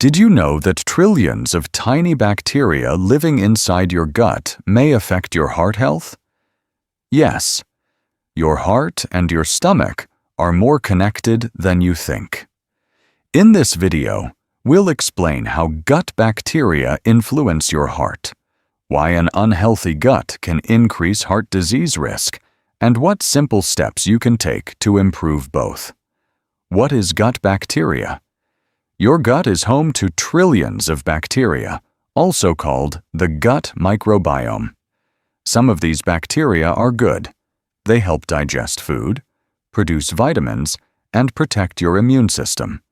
Did you know that trillions of tiny bacteria living inside your gut may affect your heart health? Yes, your heart and your stomach are more connected than you think. In this video, we'll explain how gut bacteria influence your heart, why an unhealthy gut can increase heart disease risk, and what simple steps you can take to improve both. What is gut bacteria? Your gut is home to trillions of bacteria, also called the gut microbiome. Some of these bacteria are good. They help digest food, produce vitamins, and protect your immune system.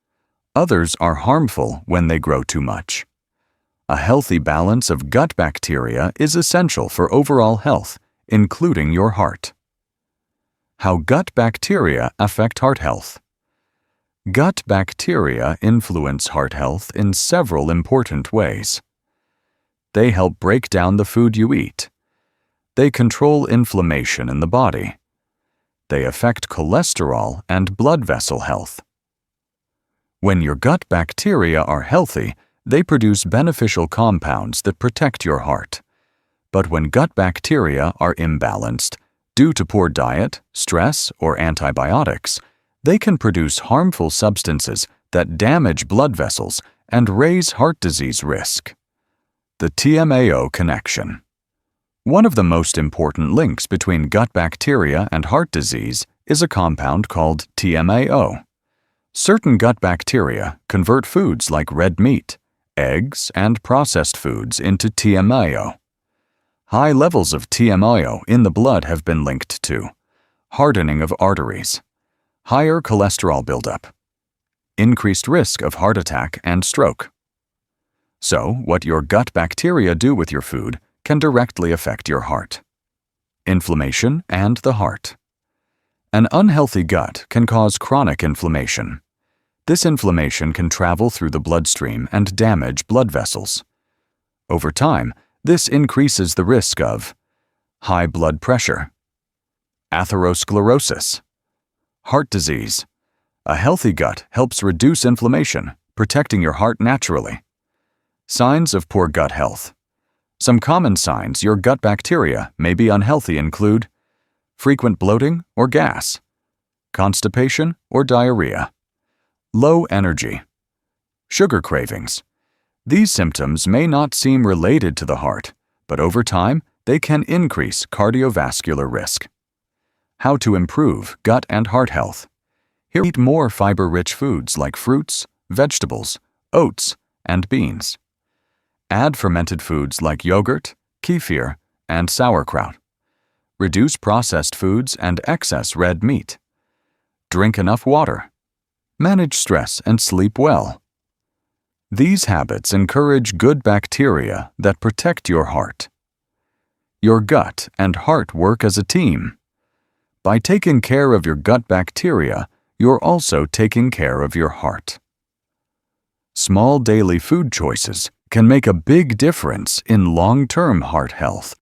Others are harmful when they grow too much. A healthy balance of gut bacteria is essential for overall health, including your heart. How gut bacteria affect heart health. Gut bacteria influence heart health in several important ways. They help break down the food you eat. They control inflammation in the body. They affect cholesterol and blood vessel health. When your gut bacteria are healthy, they produce beneficial compounds that protect your heart. But when gut bacteria are imbalanced, due to poor diet, stress, or antibiotics, they can produce harmful substances that damage blood vessels and raise heart disease risk. The TMAO connection. One of the most important links between gut bacteria and heart disease is a compound called TMAO. Certain gut bacteria convert foods like red meat, eggs, and processed foods into TMAO. High levels of TMAO in the blood have been linked to hardening of arteries, higher cholesterol buildup, increased risk of heart attack and stroke. So, what your gut bacteria do with your food can directly affect your heart. Inflammation and the heart. An unhealthy gut can cause chronic inflammation. This inflammation can travel through the bloodstream and damage blood vessels. Over time, this increases the risk of high blood pressure, atherosclerosis, heart disease. A healthy gut helps reduce inflammation, protecting your heart naturally. Signs of poor gut health. Some common signs your gut bacteria may be unhealthy include frequent bloating or gas, constipation or diarrhea, low energy, sugar cravings. These symptoms may not seem related to the heart, but over time, they can increase cardiovascular risk. How to improve gut and heart health. Here, eat more fiber-rich foods like fruits, vegetables, oats, and beans. Add fermented foods like yogurt, kefir, and sauerkraut. Reduce processed foods and excess red meat. Drink enough water. Manage stress and sleep well. These habits encourage good bacteria that protect your heart. Your gut and heart work as a team. By taking care of your gut bacteria, you're also taking care of your heart. Small daily food choices can make a big difference in long-term heart health.